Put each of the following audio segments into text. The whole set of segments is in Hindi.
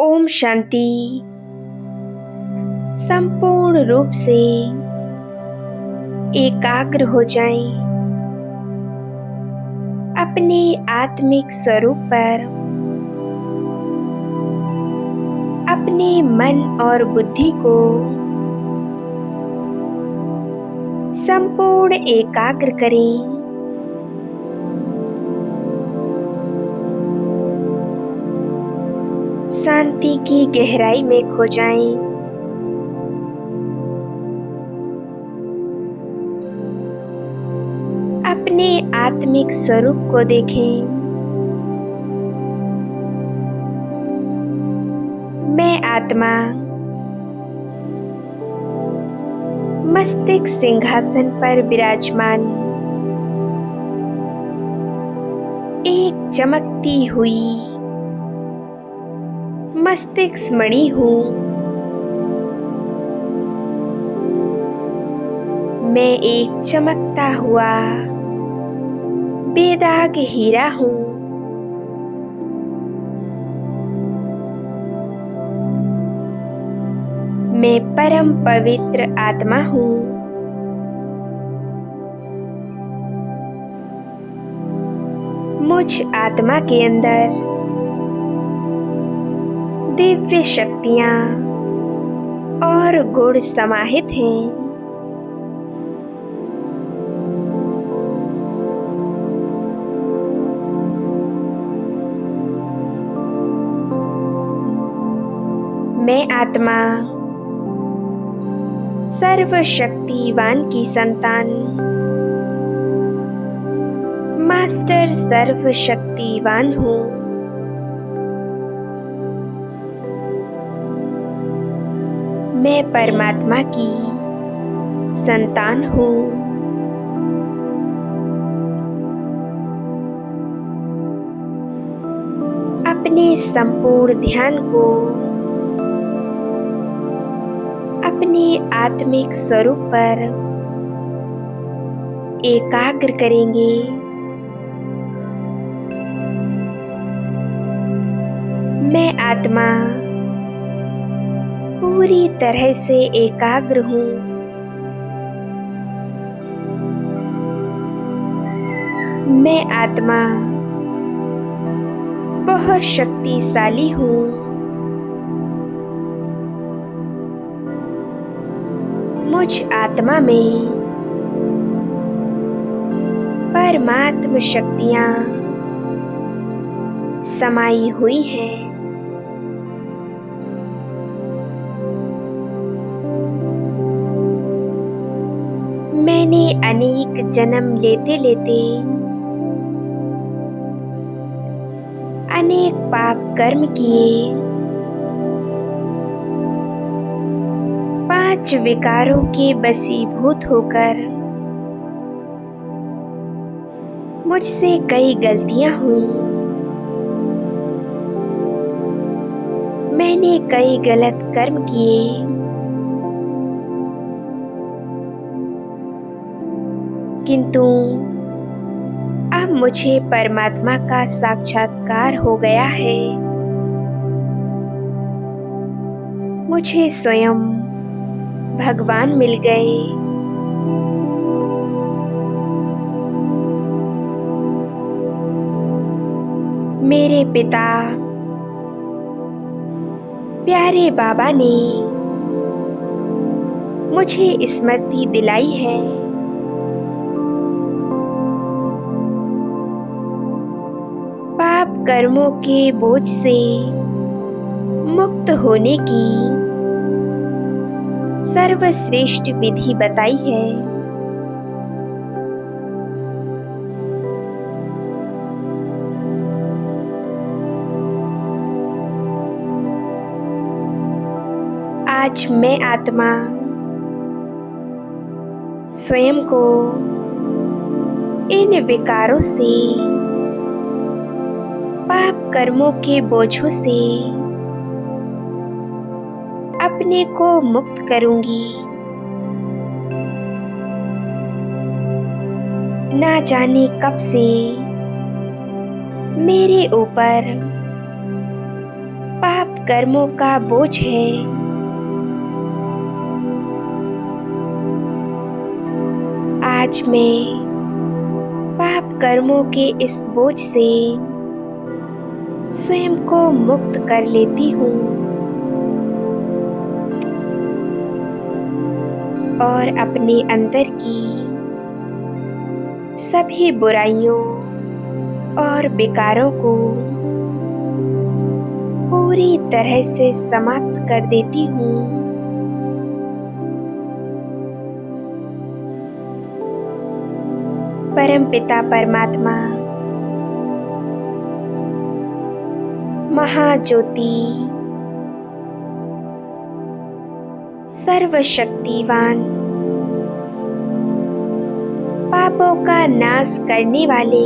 ओम शांति। संपूर्ण रूप से एकाग्र हो जाएं, अपने आत्मिक स्वरूप पर अपने मन और बुद्धि को संपूर्ण एकाग्र करें। शांति की गहराई में खो जाएं। अपने आत्मिक स्वरूप को देखें। मैं आत्मा मस्तिष्क सिंहासन पर विराजमान एक चमकती हुई मस्तिष्क मणि हूँ। मैं एक चमकता हुआ बेदाग हीरा हूँ। मैं परम पवित्र आत्मा हूँ। मुझ आत्मा के अंदर दिव्य शक्तियाँ और गुण समाहित हैं। मैं आत्मा सर्वशक्तिवान की संतान मास्टर सर्वशक्तिवान हूँ। मैं परमात्मा की संतान हूँ। अपने संपूर्ण ध्यान को अपने आत्मिक स्वरूप पर एकाग्र करेंगे। मैं आत्मा पूरी तरह से एकाग्र हूँ। मैं आत्मा बहुत शक्तिशाली हूँ। मुझ आत्मा में परमात्म शक्तियाँ समाई हुई हैं। मैंने अनेक जन्म लेते लेते अनेक पाप कर्म किए। 5 विकारों के वशीभूत होकर मुझसे कई गलतियां हुई। मैंने कई गलत कर्म किए, किंतु अब मुझे परमात्मा का साक्षात्कार हो गया है। मुझे स्वयं भगवान मिल गए। मेरे पिता प्यारे बाबा ने मुझे स्मृति दिलाई है। पाप कर्मों के बोझ से मुक्त होने की सर्वश्रेष्ठ विधि बताई है। आज मैं आत्मा स्वयं को इन विकारों से, पाप कर्मों के बोझों से अपने को मुक्त करूंगी। ना जाने कब से मेरे ऊपर पाप कर्मों का बोझ है। आज मैं पाप कर्मों के इस बोझ से स्वयं को मुक्त कर लेती हूँ और अपने अंदर की सभी बुराइयों और विकारों को पूरी तरह से समाप्त कर देती हूँ। परमपिता परमात्मा महाज्योति सर्वशक्तिवान पापों का नाश करने वाले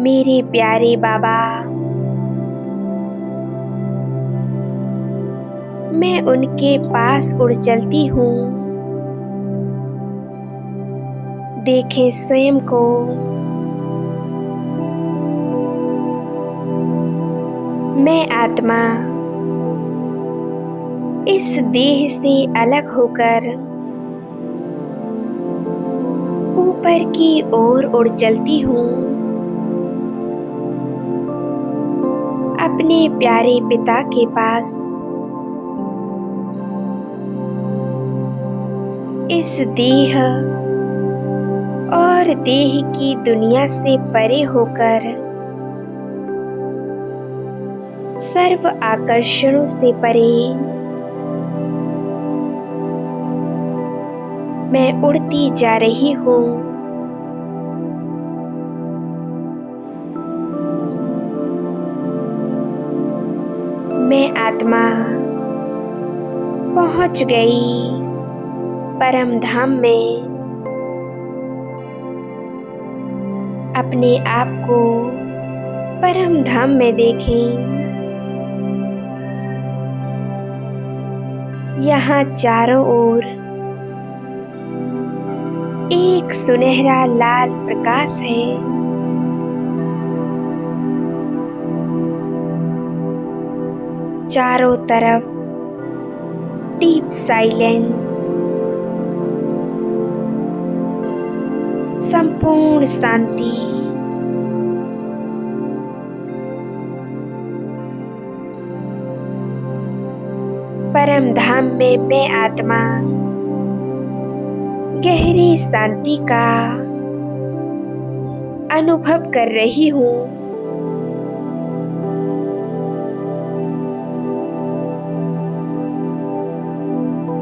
मेरे प्यारे बाबा, मैं उनके पास उड़ चलती हूँ। देखें स्वयं को मैं आत्मा इस देह से अलग होकर ऊपर की ओर उड़ चलती हूँ, अपने प्यारे पिता के पास। इस देह और देह की दुनिया से परे होकर सर्व आकर्षणों से परे मैं उड़ती जा रही हूँ। मैं आत्मा पहुँच गई परम धाम में। अपने आप को परम धाम में देखें। यहाँ चारों ओर एक सुनहरा लाल प्रकाश है। चारों तरफ डीप साइलेंस, संपूर्ण शांति। परम धाम में मैं आत्मा गहरी शांति का अनुभव कर रही हूँ।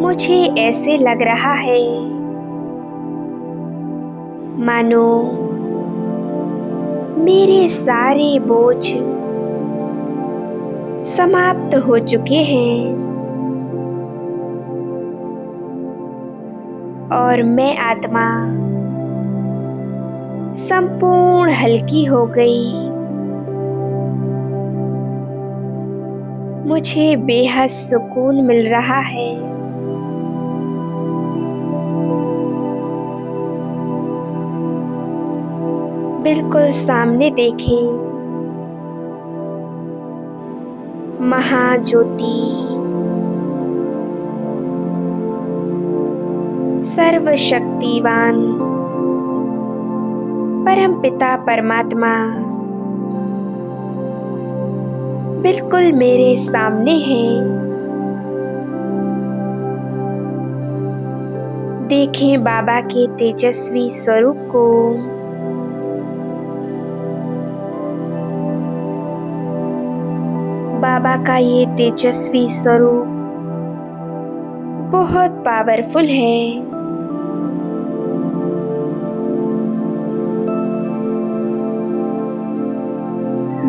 मुझे ऐसे लग रहा है मानो मेरे सारे बोझ समाप्त हो चुके हैं और मैं आत्मा संपूर्ण हल्की हो गई। मुझे बेहद सुकून मिल रहा है। बिल्कुल सामने देखें महाज्योति सर्वशक्तिवान परमपिता परमात्मा बिल्कुल मेरे सामने हैं। देखें बाबा के तेजस्वी स्वरूप को। बाबा का ये तेजस्वी स्वरूप बहुत पावरफुल है।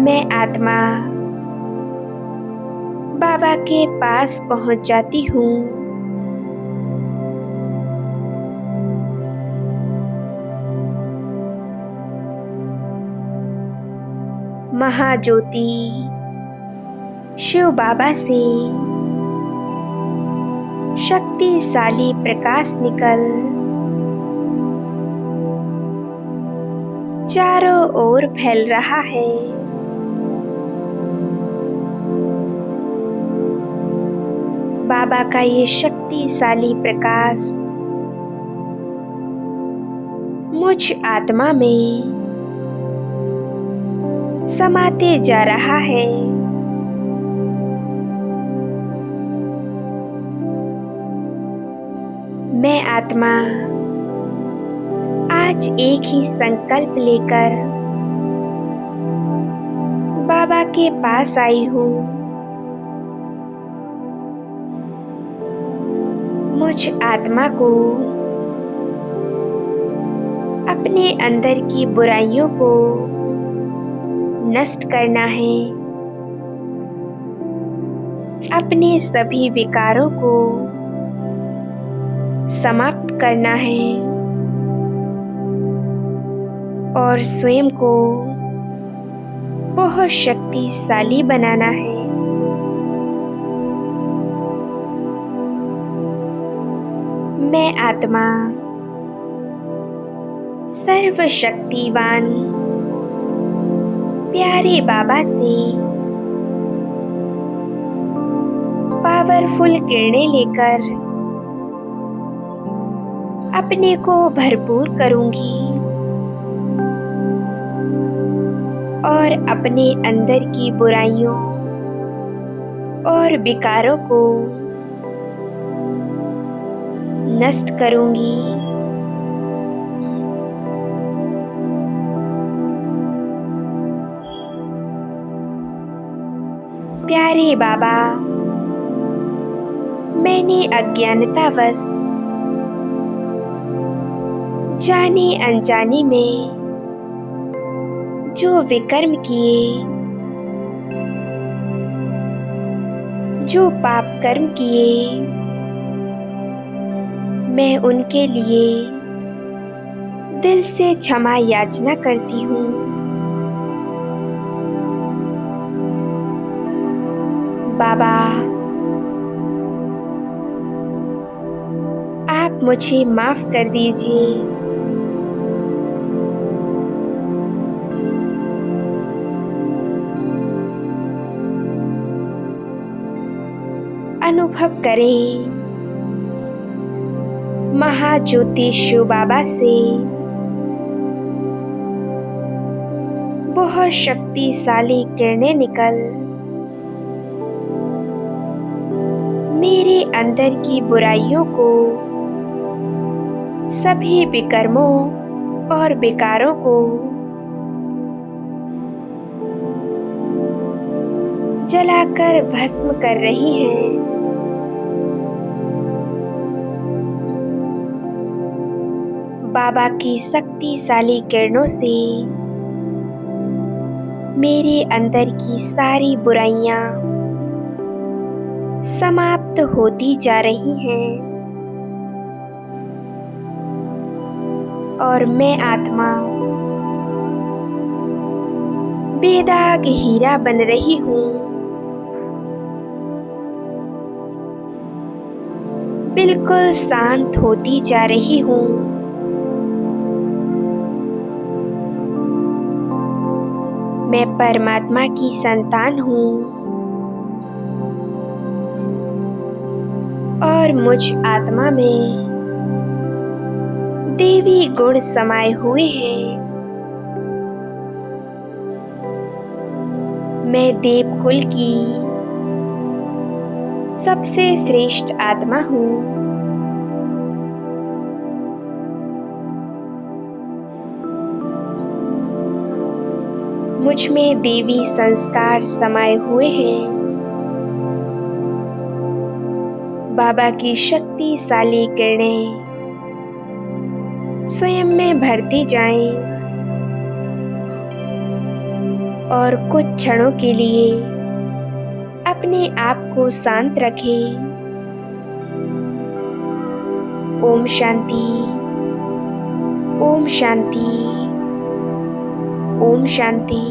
मैं आत्मा बाबा के पास पहुंच जाती हूँ। महाज्योति शिव बाबा से शक्तिशाली प्रकाश निकल चारों ओर फैल रहा है। बाबा का ये शक्तिशाली प्रकाश मुझ आत्मा में समाते जा रहा है। मैं आत्मा आज एक ही संकल्प लेकर बाबा के पास आई हूँ। मुझ आत्मा को अपने अंदर की बुराइयों को नष्ट करना है। अपने सभी विकारों को समाप्त करना है और स्वयं को बहुत शक्तिशाली बनाना है। मैं आत्मा सर्वशक्तिवान प्यारे बाबा से पावरफुल किरणें लेकर अपने को भरपूर करूंगी और अपने अंदर की बुराइयों और विकारों को नष्ट करूंगी। प्यारे बाबा, मैंने अज्ञानतावश जाने अनजाने में जो विकर्म किए, जो पाप कर्म किए, मैं उनके लिए दिल से क्षमा याचना करती हूँ। बाबा, आप मुझे माफ कर दीजिए। अनुभव करें महाज्योति शिव बाबा से बहुत शक्तिशाली किरणें निकल मेरे अंदर की बुराइयों को, सभी विकर्मों और विकारों को जलाकर भस्म कर रही हैं। बाबा की शक्तिशाली किरणों से मेरे अंदर की सारी बुराइयां समाप्त होती जा रही हैं और मैं आत्मा बेदाग हीरा बन रही हूँ। बिल्कुल शांत होती जा रही हूँ। मैं परमात्मा की संतान हूँ और मुझ आत्मा में देवी गुण समाये हुए हैं। मैं देवकुल की सबसे श्रेष्ठ आत्मा हूँ। मुझ में देवी संस्कार समाये हुए हैं। बाबा की शक्तिशाली किरणें स्वयं में भरती जाएं और कुछ क्षणों के लिए अपने आप को शांत रखें। ओम शांति, ओम शांति, ओम शांति।